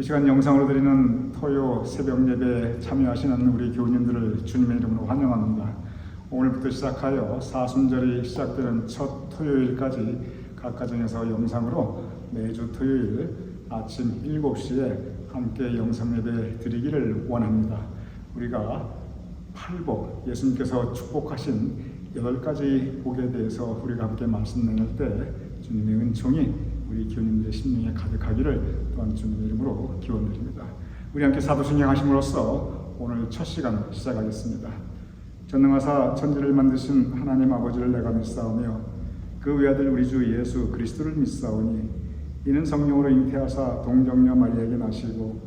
이 시간 영상으로 드리는 토요 새벽 예배에 참여하시는 우리 교우님들을 주님의 이름으로 환영합니다. 오늘부터 시작하여 사순절이 시작되는 첫 토요일까지 각 가정에서 영상으로 매주 토요일 아침 7시에 함께 영상 예배 드리기를 원합니다. 우리가 팔복, 예수님께서 축복하신 8가지 복에 대해서 우리가 함께 말씀 나눌 때 주님의 은총이 우리 교우님들의 심령에 가득하기를 또한 주님의 이름으로 기원드립니다. 우리 함께 사도신경 하심으로써 오늘 첫 시간 시작하겠습니다. 전능하사 천지를 만드신 하나님 아버지를 내가 믿사오며 그 외아들 우리 주 예수 그리스도를 믿사오니 이는 성령으로 잉태하사 동정녀 마리아에게 나시고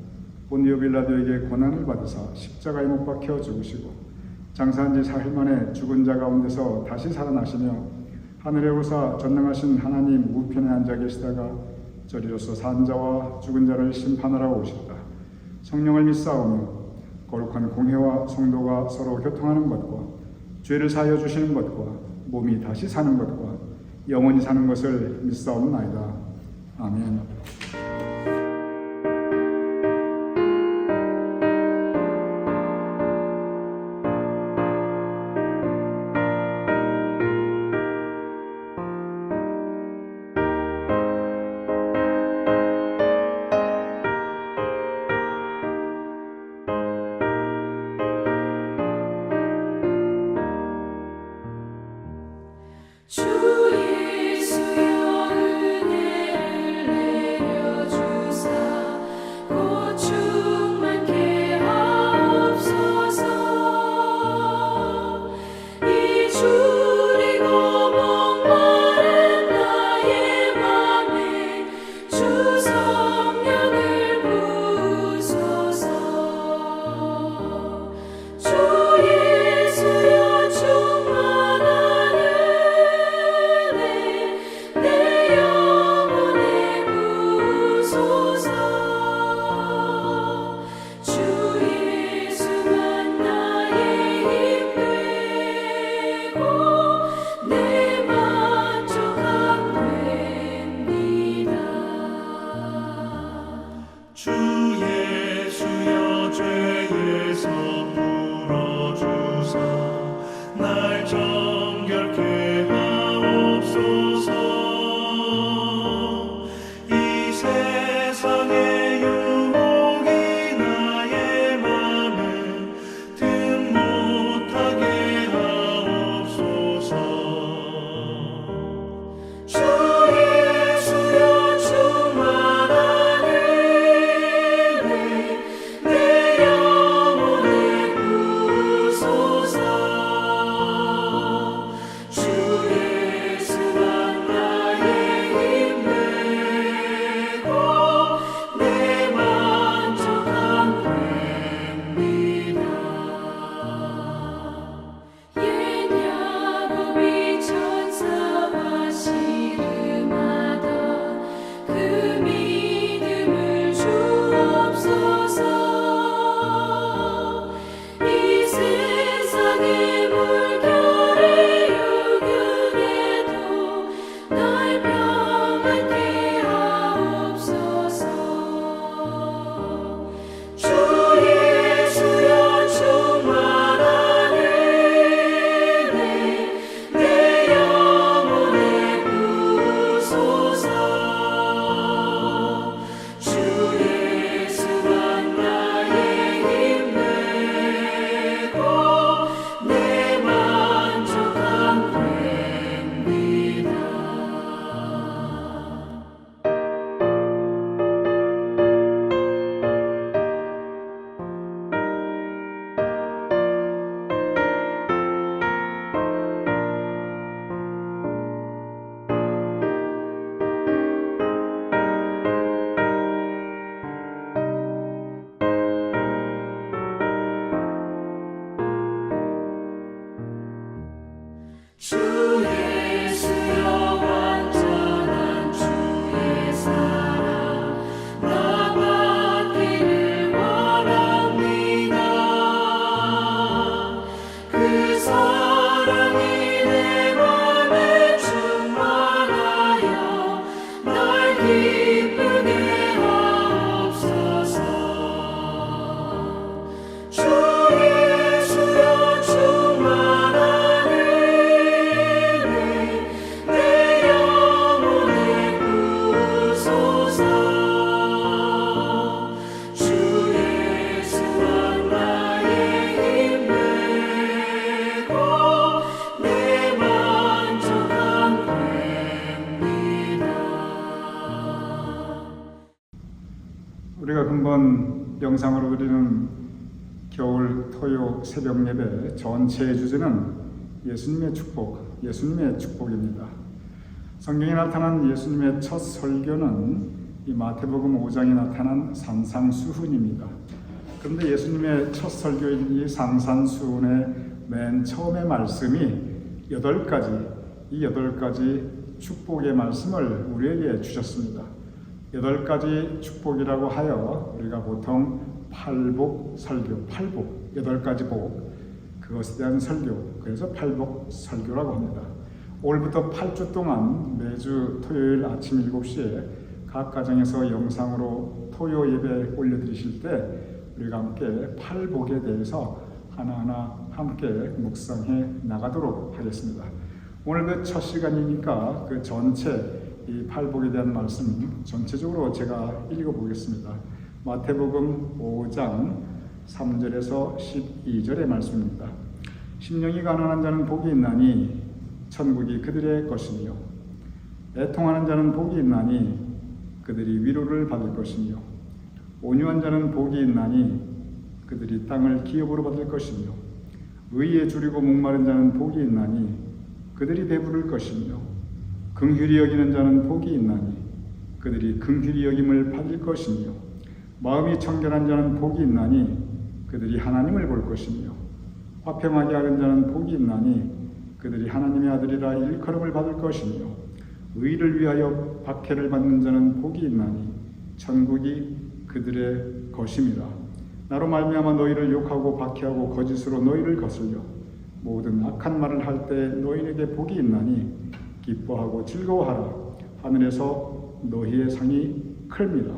본디오 빌라도에게 고난을 받으사 십자가에 못 박혀 죽으시고 장사한 지 사흘 만에 죽은 자 가운데서 다시 살아나시며 하늘에 오르사 전능하신 하나님 우편에 앉아 계시다가 저리로서 산 자와 죽은 자를 심판하러 오셨다. 성령을 믿사오며 거룩한 공회와 성도가 서로 교통하는 것과 죄를 사하여 주시는 것과 몸이 다시 사는 것과 영원히 사는 것을 믿사옵나이다. 아멘. 이번 영상으로 드리는 겨울 토요 새벽 예배 전체의 주제는 예수님의 축복입니다. 성경에 나타난 예수님의 첫 설교는 이 마태복음 5장에 나타난 산상수훈입니다. 그런데 예수님의 첫 설교인 이 산상수훈의 맨 처음의 말씀이 8가지 축복의 말씀을 우리에게 주셨습니다. 8가지 축복이라고 하여 우리가 보통 팔복 설교, 8가지 복, 그것에 대한 설교, 그래서 팔복 설교라고 합니다. 오늘부터 8주 동안 매주 토요일 아침 7시에 각 가정에서 영상으로 토요 예배 올려드리실 때 우리가 함께 팔복에 대해서 하나하나 함께 묵상해 나가도록 하겠습니다. 오늘 그 첫 시간이니까 그 전체 이 팔복에 대한 말씀 전체적으로 제가 읽어보겠습니다. 마태복음 5장 3절에서 12절의 말씀입니다. 심령이 가난한 자는 복이 있나니 천국이 그들의 것이며 애통하는 자는 복이 있나니 그들이 위로를 받을 것이며 온유한 자는 복이 있나니 그들이 땅을 기업으로 받을 것이며 의에 줄이고 목마른 자는 복이 있나니 그들이 배부를 것이며 긍휼히 여기는 자는 복이 있나니 그들이 긍휼히 여김을 받을 것이며 마음이 청결한 자는 복이 있나니 그들이 하나님을 볼 것이며 화평하게 하는 자는 복이 있나니 그들이 하나님의 아들이라 일컬음을 받을 것이며 의를 위하여 박해를 받는 자는 복이 있나니 천국이 그들의 것임이라. 나로 말미암아 너희를 욕하고 박해하고 거짓으로 너희를 거슬려 모든 악한 말을 할 때 너희에게 복이 있나니 기뻐하고 즐거워하라. 하늘에서 너희의 상이 클미라.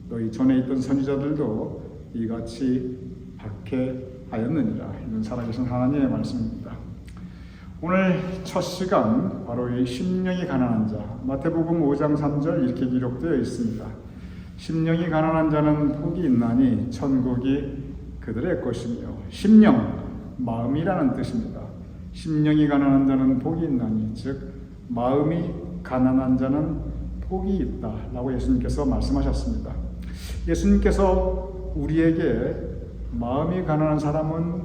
너희 전에 있던 선지자들도 이같이 박해하였느니라. 이는 살아계신 하나님의 말씀입니다. 오늘 첫 시간 바로 이 심령이 가난한 자, 마태복음 5장 3절 이렇게 기록되어 있습니다. 심령이 가난한 자는 복이 있나니 천국이 그들의 것이며, 심령, 마음이라는 뜻입니다. 심령이 가난한 자는 복이 있나니, 즉 마음이 가난한 자는 복이 있다 라고 예수님께서 말씀하셨습니다. 예수님께서 우리에게 마음이 가난한 사람은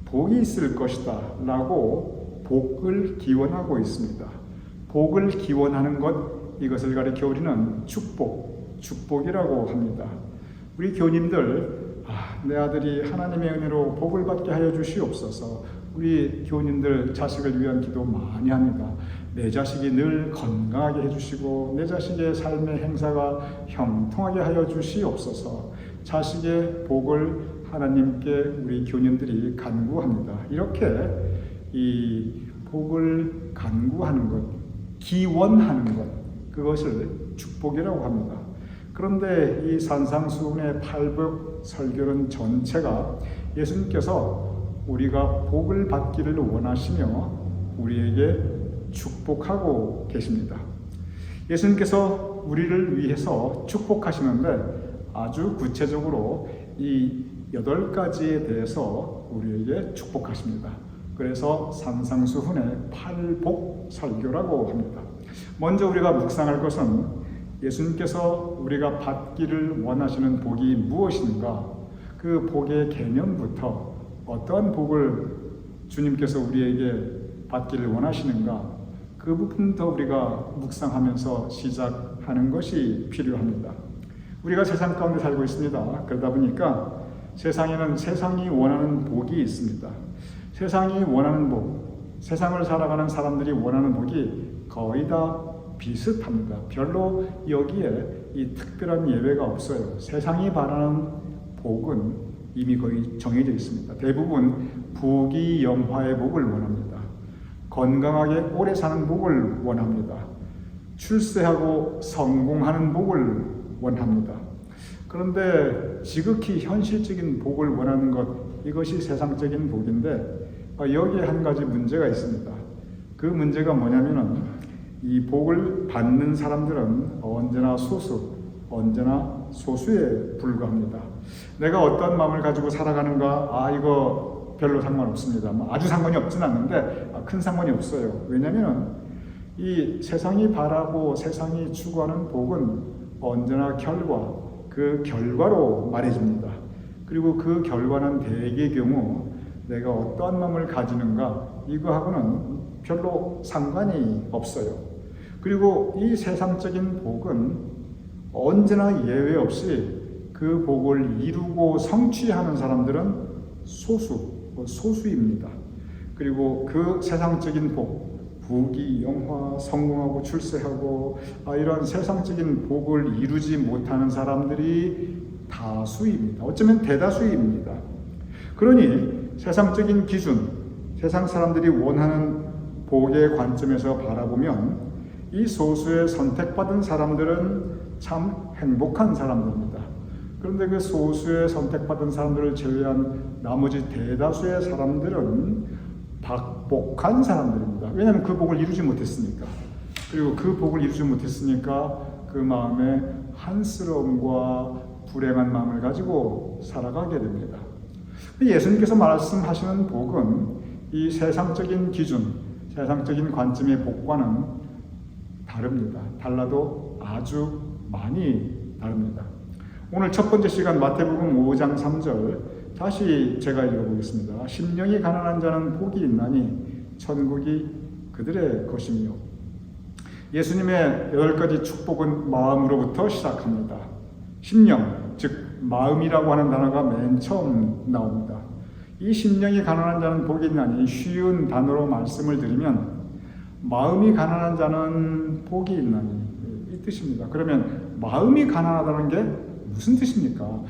복이 있을 것이다 라고 복을 기원하고 있습니다. 복을 기원하는 것, 이것을 가리켜 우리는 축복이라고 합니다. 우리 교님들, 내 아들이 하나님의 은혜로 복을 받게 하여 주시옵소서. 우리 교님들 자식을 위한 기도 많이 합니다. 내 자식이 늘 건강하게 해주시고 내 자식의 삶의 행사가 형통하게 하여 주시옵소서. 자식의 복을 하나님께 우리 교님들이 간구합니다. 이렇게 이 복을 간구하는 것, 기원하는 것, 그것을 축복이라고 합니다. 그런데 이 산상수훈의 팔복 설교는 전체가 예수님께서 우리가 복을 받기를 원하시며 우리에게 축복하고 계십니다. 예수님께서 우리를 위해서 축복하시는데 아주 구체적으로 이 8가지에 대해서 우리에게 축복하십니다. 그래서 산상수훈의 팔복 설교라고 합니다. 먼저 우리가 묵상할 것은 예수님께서 우리가 받기를 원하시는 복이 무엇인가, 그 복의 개념부터 어떠한 복을 주님께서 우리에게 받기를 원하시는가, 그 부분부터 우리가 묵상하면서 시작하는 것이 필요합니다. 우리가 세상 가운데 살고 있습니다. 그러다 보니까 세상에는 세상이 원하는 복이 있습니다. 세상이 원하는 복, 세상을 살아가는 사람들이 원하는 복이 거의 다 비슷합니다. 별로 여기에 이 특별한 예외가 없어요. 세상이 바라는 복은 이미 거의 정해져 있습니다. 대부분 부귀영화의 복을 원합니다. 건강하게 오래 사는 복을 원합니다. 출세하고 성공하는 복을 원합니다. 그런데 지극히 현실적인 복을 원하는 것, 이것이 세상적인 복인데 여기에 한 가지 문제가 있습니다. 그 문제가 뭐냐면은 이 복을 받는 사람들은 언제나 소수에 불과합니다. 내가 어떤 마음을 가지고 살아가는가, 이거 별로 상관없습니다. 아주 상관이 없진 않는데 큰 상관이 없어요. 왜냐하면 이 세상이 바라고 세상이 추구하는 복은 언제나 결과, 그 결과로 말해줍니다. 그리고 그 결과는 대개의 경우 내가 어떠한 마음을 가지는가 이거하고는 별로 상관이 없어요. 그리고 이 세상적인 복은 언제나 예외 없이 그 복을 이루고 성취하는 사람들은 소수입니다. 그리고 그 세상적인 복, 부귀, 영화, 성공하고 출세하고 이런 세상적인 복을 이루지 못하는 사람들이 다수입니다. 어쩌면 대다수입니다. 그러니 세상적인 기준, 세상 사람들이 원하는 복의 관점에서 바라보면 이 소수의 선택받은 사람들은 참 행복한 사람들입니다. 그런데 그 소수의 선택받은 사람들을 제외한 나머지 대다수의 사람들은 박복한 사람들입니다. 왜냐하면 그 복을 이루지 못했으니까. 그리고 그 복을 이루지 못했으니까 그 마음에 한스러움과 불행한 마음을 가지고 살아가게 됩니다. 예수님께서 말씀하시는 복은 이 세상적인 기준, 세상적인 관점의 복과는 다릅니다. 달라도 아주 많이 다릅니다. 오늘 첫 번째 시간 마태복음 5장 3절 다시 제가 읽어보겠습니다. 심령이 가난한 자는 복이 있나니 천국이 그들의 것이며. 예수님의 8가지 축복은 마음으로부터 시작합니다. 심령, 즉 마음이라고 하는 단어가 맨 처음 나옵니다. 이 심령이 가난한 자는 복이 있나니 쉬운 단어로 말씀을 드리면 마음이 가난한 자는 복이 있나니 이 뜻입니다. 그러면 마음이 가난하다는 게 무슨 뜻입니까?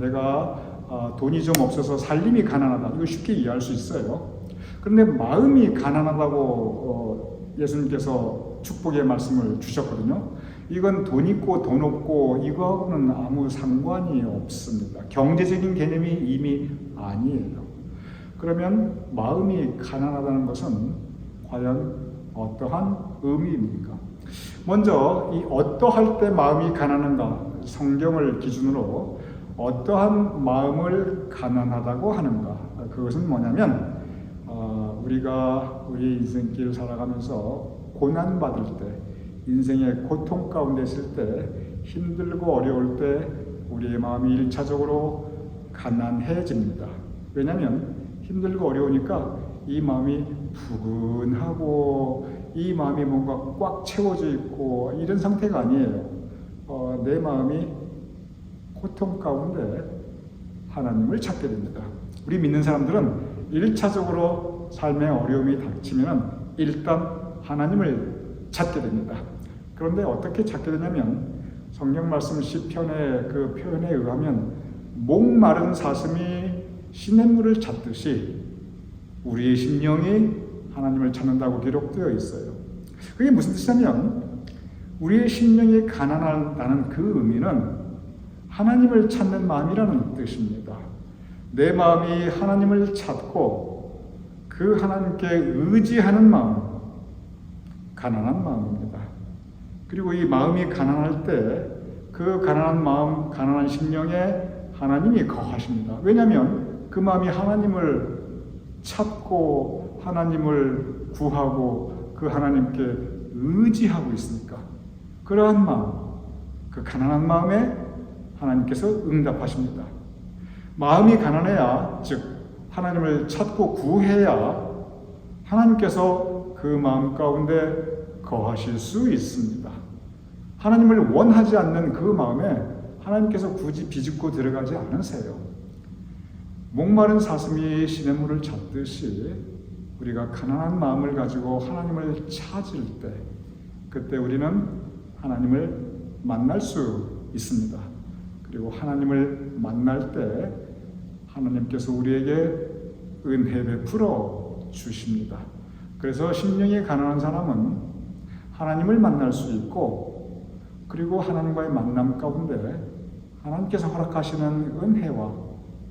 내가 돈이 좀 없어서 살림이 가난하다. 이거 쉽게 이해할 수 있어요. 그런데 마음이 가난하다고 예수님께서 축복의 말씀을 주셨거든요. 이건 돈 있고 돈 없고 이거하고는 아무 상관이 없습니다. 경제적인 개념이 이미 아니에요. 그러면 마음이 가난하다는 것은 과연 어떠한 의미입니까? 먼저 이 어떠할 때 마음이 가난한가, 성경을 기준으로 어떠한 마음을 가난하다고 하는가, 그것은 뭐냐면 우리가 우리 인생길 살아가면서 고난받을 때, 인생의 고통 가운데 있을 때, 힘들고 어려울 때 우리의 마음이 1차적으로 가난해집니다. 왜냐하면 힘들고 어려우니까 이 마음이 푸근하고 이 마음이 뭔가 꽉 채워져 있고 이런 상태가 아니에요. 내 마음이 고통 가운데 하나님을 찾게 됩니다. 우리 믿는 사람들은 1차적으로 삶의 어려움이 닥치면 일단 하나님을 찾게 됩니다. 그런데 어떻게 찾게 되냐면 성경 말씀 시편의 그 표현에 의하면 목마른 사슴이 시냇물을 찾듯이 우리의 심령이 하나님을 찾는다고 기록되어 있어요. 그게 무슨 뜻이냐면 우리의 심령이 가난하다는 그 의미는 하나님을 찾는 마음이라는 뜻입니다. 내 마음이 하나님을 찾고 그 하나님께 의지하는 마음, 가난한 마음입니다. 그리고 이 마음이 가난할 때 그 가난한 마음, 가난한 심령에 하나님이 거하십니다. 왜냐하면 그 마음이 하나님을 찾고 하나님을 구하고 그 하나님께 의지하고 있으니까 그러한 마음, 그 가난한 마음에 하나님께서 응답하십니다. 마음이 가난해야, 즉 하나님을 찾고 구해야 하나님께서 그 마음 가운데 거하실 수 있습니다. 하나님을 원하지 않는 그 마음에 하나님께서 굳이 비집고 들어가지 않으세요. 목마른 사슴이 시냇물을 찾듯이 우리가 가난한 마음을 가지고 하나님을 찾을 때 그때 우리는 하나님을 만날 수 있습니다. 그리고 하나님을 만날 때 하나님께서 우리에게 은혜 베풀어 주십니다. 그래서 심령이 가난한 사람은 하나님을 만날 수 있고 그리고 하나님과의 만남 가운데 하나님께서 허락하시는 은혜와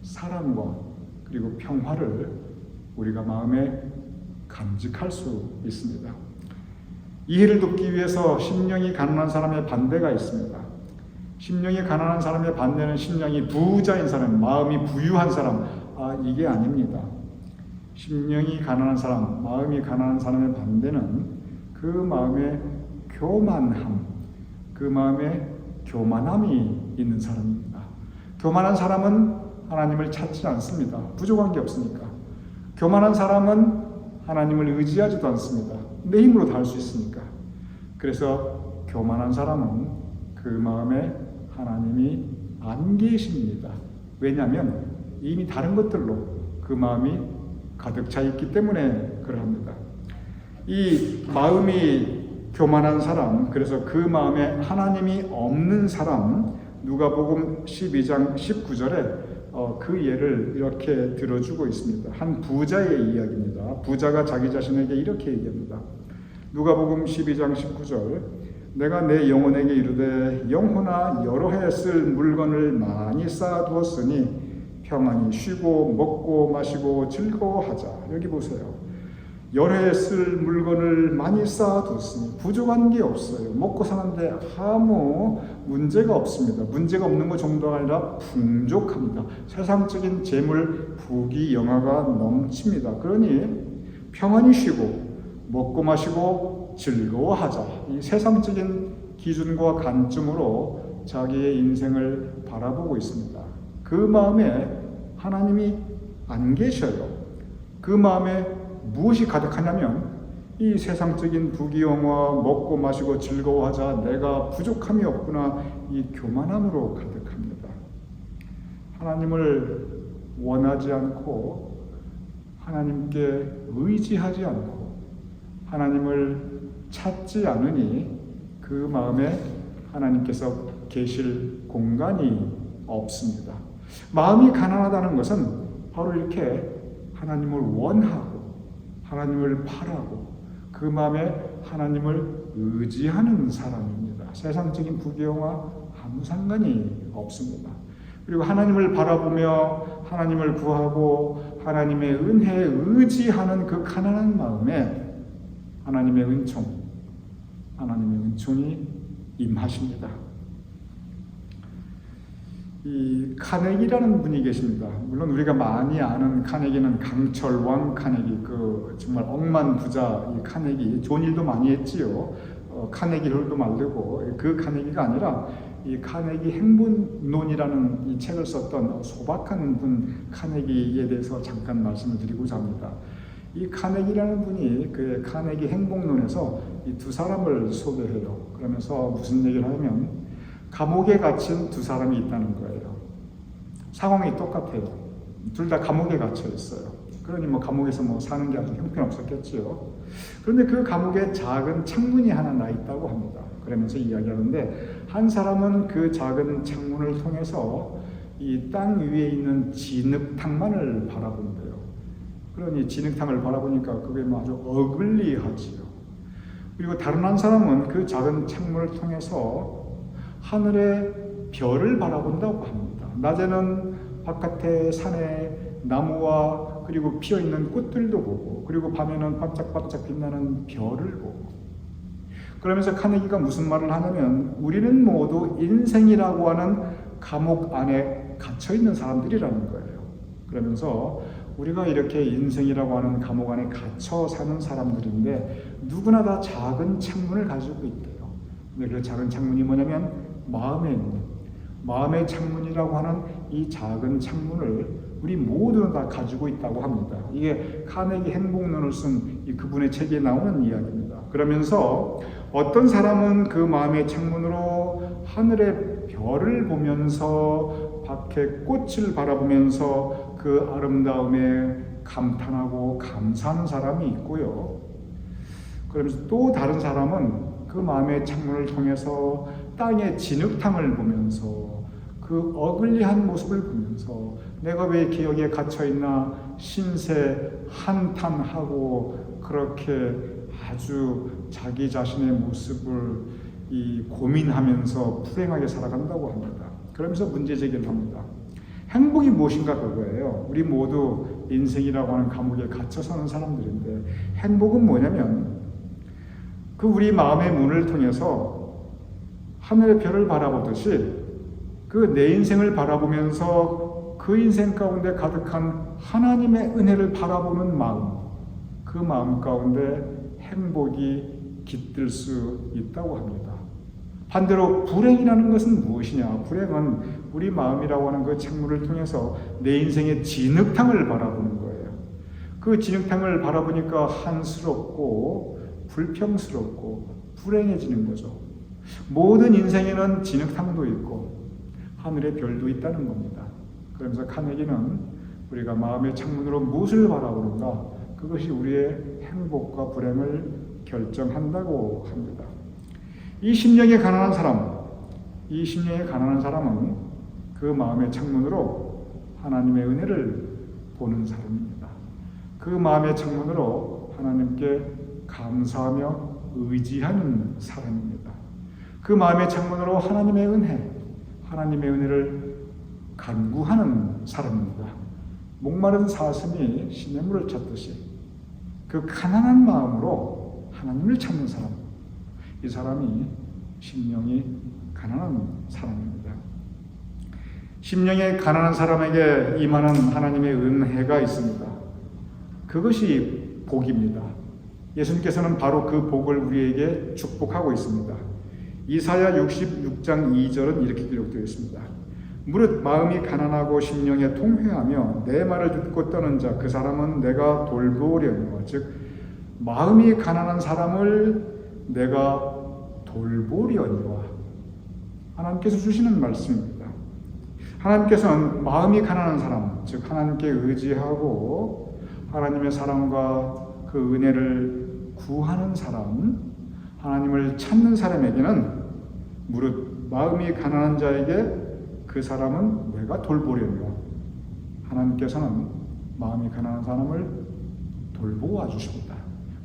사랑과 그리고 평화를 우리가 마음에 간직할 수 있습니다. 이해를 돕기 위해서 심령이 가난한 사람의 반대가 있습니다. 심령이 가난한 사람의 반대는 심령이 부자인 사람, 마음이 부유한 사람, 이게 아닙니다. 심령이 가난한 사람, 마음이 가난한 사람의 반대는 그 마음의 교만함, 그 마음의 교만함이 있는 사람입니다. 교만한 사람은 하나님을 찾지 않습니다. 부족한 게 없으니까. 교만한 사람은 하나님을 의지하지도 않습니다. 내 힘으로 다 할 수 있으니까. 그래서 교만한 사람은 그 마음에 하나님이 안 계십니다. 왜냐하면 이미 다른 것들로 그 마음이 가득 차 있기 때문에 그러합니다. 이 마음이 교만한 사람, 그래서 그 마음에 하나님이 없는 사람, 누가복음 12장 19절에 그 예를 이렇게 들어주고 있습니다. 한 부자의 이야기입니다. 부자가 자기 자신에게 이렇게 얘기합니다. 누가복음 12장 19절, 내가 내 영혼에게 이르되 영혼아 여러 해 쓸 물건을 많이 쌓아두었으니 평안히 쉬고 먹고 마시고 즐거워하자. 여기 보세요. 여러 해 쓸 물건을 많이 쌓아두었으니 부족한 게 없어요. 먹고 사는데 아무 문제가 없습니다. 문제가 없는 것 정도가 아니라 풍족합니다. 세상적인 재물, 부귀, 영화가 넘칩니다. 그러니 평안히 쉬고 먹고 마시고 즐거워하자. 이 세상적인 기준과 관점으로 자기의 인생을 바라보고 있습니다. 그 마음에 하나님이 안 계셔요. 그 마음에 무엇이 가득하냐면 이 세상적인 부귀영화, 먹고 마시고 즐거워하자, 내가 부족함이 없구나, 이 교만함으로 가득합니다. 하나님을 원하지 않고 하나님께 의지하지 않고 하나님을 찾지 않으니 그 마음에 하나님께서 계실 공간이 없습니다. 마음이 가난하다는 것은 바로 이렇게 하나님을 원하고 하나님을 바라고 그 마음에 하나님을 의지하는 사람입니다. 세상적인 부귀영화 아무 상관이 없습니다. 그리고 하나님을 바라보며 하나님을 구하고 하나님의 은혜에 의지하는 그 가난한 마음에 하나님의 은총이 임하십니다. 이 카네기라는 분이 계십니다. 물론 우리가 많이 아는 카네기는 강철왕 카네기, 그 정말 억만 부자 이 카네기, 좋은 일도 많이 했지요. 카네기홀도 만들고, 그 카네기가 아니라 이 카네기 행본론이라는 이 책을 썼던 소박한 분 카네기에 대해서 잠깐 말씀을 드리고자 합니다. 이 카네기라는 분이 그 카네기 행복론에서 이 두 사람을 소개해요. 그러면서 무슨 얘기를 하냐면 감옥에 갇힌 두 사람이 있다는 거예요. 상황이 똑같아요. 둘 다 감옥에 갇혀 있어요. 그러니 감옥에서 사는 게 아주 형편없었겠지요. 그런데 그 감옥에 작은 창문이 하나 나 있다고 합니다. 그러면서 이야기하는데 한 사람은 그 작은 창문을 통해서 이 땅 위에 있는 진흙탕만을 바라본대요. 그러니 진흙탕을 바라보니까 그게 아주 어글리하지요. 그리고 다른 한 사람은 그 작은 창문을 통해서 하늘의 별을 바라본다고 합니다. 낮에는 바깥에 산에 나무와 그리고 피어있는 꽃들도 보고, 그리고 밤에는 반짝반짝 빛나는 별을 보고. 그러면서 카네기가 무슨 말을 하냐면 우리는 모두 인생이라고 하는 감옥 안에 갇혀있는 사람들이라는 거예요. 그러면서 우리가 이렇게 인생이라고 하는 감옥 안에 갇혀 사는 사람들인데 누구나 다 작은 창문을 가지고 있대요. 근데 그 작은 창문이 뭐냐면 마음의 창문이라고 하는 이 작은 창문을 우리 모두는 다 가지고 있다고 합니다. 이게 카네기 행복론을 쓴 이 그분의 책에 나오는 이야기입니다. 그러면서 어떤 사람은 그 마음의 창문으로 하늘의 별을 보면서 밖에 꽃을 바라보면서 그 아름다움에 감탄하고 감사하는 사람이 있고요. 그러면서 또 다른 사람은 그 마음의 창문을 통해서 땅의 진흙탕을 보면서 그 어글리한 모습을 보면서 내가 왜 이렇게 여기에 갇혀있나 신세 한탄하고 그렇게 아주 자기 자신의 모습을 고민하면서 불행하게 살아간다고 합니다. 그러면서 문제 제기를 합니다. 행복이 무엇인가 그거예요. 우리 모두 인생이라고 하는 감옥에 갇혀 사는 사람들인데 행복은 뭐냐면 그 우리 마음의 문을 통해서 하늘의 별을 바라보듯이 그 내 인생을 바라보면서 그 인생 가운데 가득한 하나님의 은혜를 바라보는 마음, 그 마음 가운데 행복이 깃들 수 있다고 합니다. 반대로 불행이라는 것은 무엇이냐? 불행은 우리 마음이라고 하는 그 창문을 통해서 내 인생의 진흙탕을 바라보는 거예요. 그 진흙탕을 바라보니까 한스럽고 불평스럽고 불행해지는 거죠. 모든 인생에는 진흙탕도 있고 하늘의 별도 있다는 겁니다. 그러면서 카네기는 우리가 마음의 창문으로 무엇을 바라보는가? 그것이 우리의 행복과 불행을 결정한다고 합니다. 이 심령에 가난한 사람은 그 마음의 창문으로 하나님의 은혜를 보는 사람입니다. 그 마음의 창문으로 하나님께 감사하며 의지하는 사람입니다. 그 마음의 창문으로 하나님의 은혜를 간구하는 사람입니다. 목마른 사슴이 시냇물을 찾듯이 그 가난한 마음으로 하나님을 찾는 사람, 이 사람이 심령이 가난한 사람입니다. 심령이 가난한 사람에게 임하는 하나님의 은혜가 있습니다. 그것이 복입니다. 예수님께서는 바로 그 복을 우리에게 축복하고 있습니다. 이사야 66장 2절은 이렇게 기록되어 있습니다. 무릇 마음이 가난하고 심령에 통회하며 내 말을 듣고 떠는 자 그 사람은 내가 돌보려니와, 즉 마음이 가난한 사람을 내가 돌보려니와, 하나님께서 주시는 말씀입니다. 하나님께서는 마음이 가난한 사람, 즉 하나님께 의지하고 하나님의 사랑과 그 은혜를 구하는 사람, 하나님을 찾는 사람에게는 무릇 마음이 가난한 자에게 그 사람은 내가 돌보려니와, 하나님께서는 마음이 가난한 사람을 돌보아 주십니다.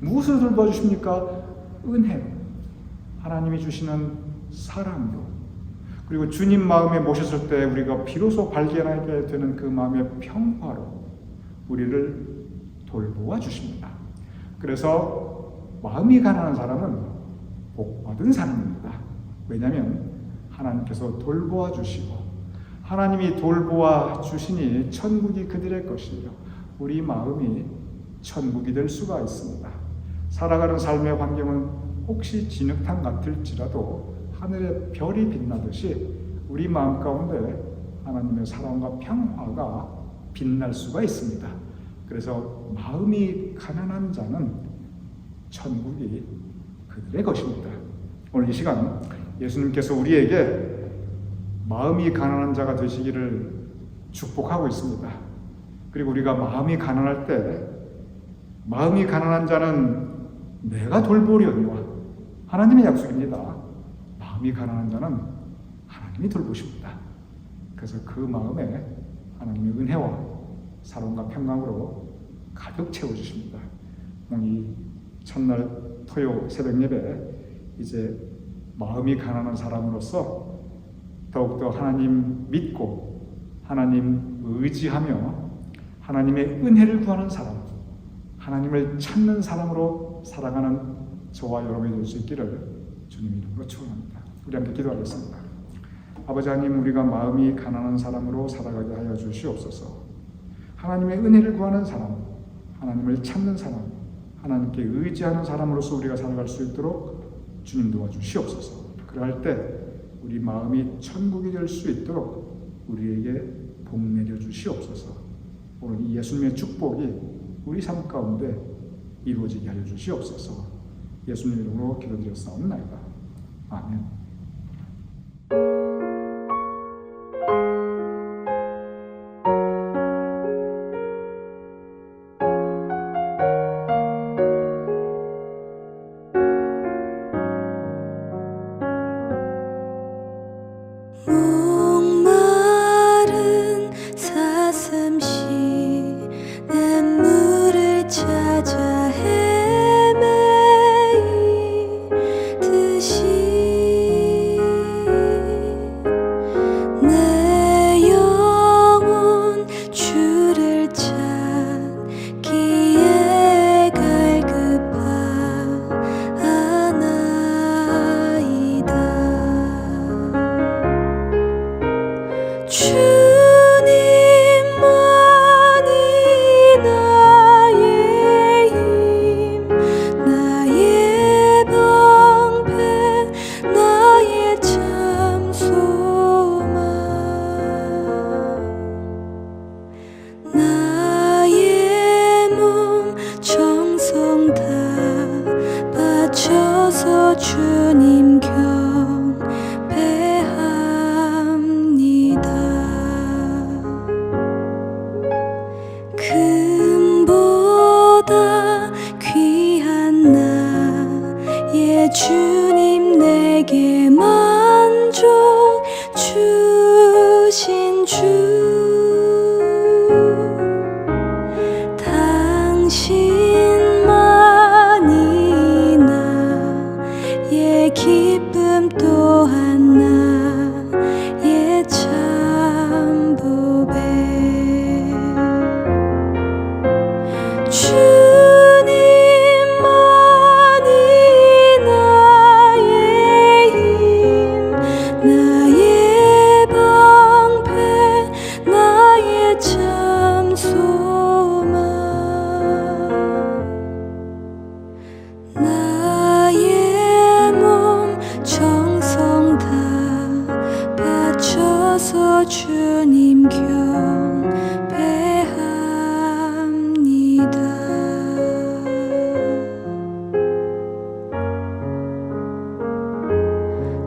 무엇을 돌보아 주십니까? 은혜로, 하나님이 주시는 사랑으로, 그리고 주님 마음에 모셨을 때 우리가 비로소 발견하게 되는 그 마음의 평화로 우리를 돌보아 주십니다. 그래서 마음이 가난한 사람은 복받은 사람입니다. 왜냐하면 하나님께서 돌보아 주시고, 하나님이 돌보아 주시니 천국이 그들의 것이요 우리 마음이 천국이 될 수가 있습니다. 살아가는 삶의 환경은 혹시 진흙탕 같을지라도 하늘의 별이 빛나듯이 우리 마음 가운데 하나님의 사랑과 평화가 빛날 수가 있습니다. 그래서 마음이 가난한 자는 천국이 그들의 것입니다. 오늘 이 시간 예수님께서 우리에게 마음이 가난한 자가 되시기를 축복하고 있습니다. 그리고 우리가 마음이 가난할 때, 마음이 가난한 자는 내가 돌보려니와, 하나님의 약속입니다. 마음이 가난한 자는 하나님이 돌보십니다. 그래서 그 마음에 하나님의 은혜와 사랑과 평강으로 가득 채워주십니다. 오늘 이 첫날 토요 새벽 예배, 이제 마음이 가난한 사람으로서 더욱더 하나님 믿고 하나님 의지하며 하나님의 은혜를 구하는 사람, 하나님을 찾는 사람으로 살아가는 저와 여러분이 될 수 있기를 주님 이름으로 축원합니다. 우리 함께 기도하겠습니다. 아버지 하나님, 우리가 마음이 가난한 사람으로 살아가게 하여 주시옵소서. 하나님의 은혜를 구하는 사람, 하나님을 찾는 사람, 하나님께 의지하는 사람으로서 우리가 살아갈 수 있도록 주님 도와주시옵소서. 그럴 때 우리 마음이 천국이 될 수 있도록 우리에게 복 내려 주시옵소서. 오늘 이 예수님의 축복이 우리 삶 가운데 이루어지게 하여 주시옵소서. 예수님 이름으로 기도드렸사옵나이다. 아멘. 찾아 헤매이듯이 주님 경배합니다. 금보다 귀한 나의 주님, 내게 만족 주신 주, 당신만이 나의 기쁨 또한 나의 참 보배. 주님만이 나의 힘, 나의 방패, 나의 참 소망. 나의 몸 정성 다 바쳐서 주님 경배합니다.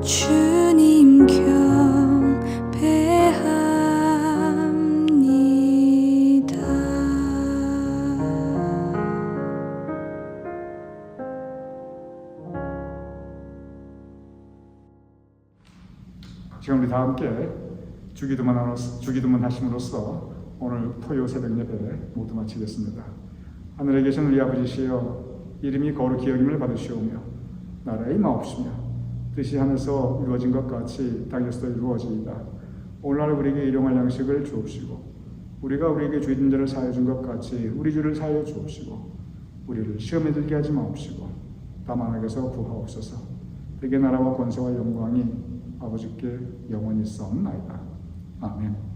주님 경배합니다. 지금 우리 다 함께 주기도문 하심으로써 오늘 토요 새벽 예배 모두 마치겠습니다. 하늘에 계신 우리 아버지시여, 이름이 거룩히 여김을 받으시오며 나라의 임하옵시며 뜻이 하늘에서 이루어진 것 같이 땅에서도 이루어지이다. 오늘날 우리에게 일용할 양식을 주옵시고 우리가 우리에게 죄진 자를 사하여 준 것 같이 우리 죄를 사하여 주옵시고 우리를 시험에 들게 하지 마옵시고 다만 악에서 구하옵소서. 대개 나라와 권세와 영광이 아버지께 영원히 있사옵나이다. 아멘.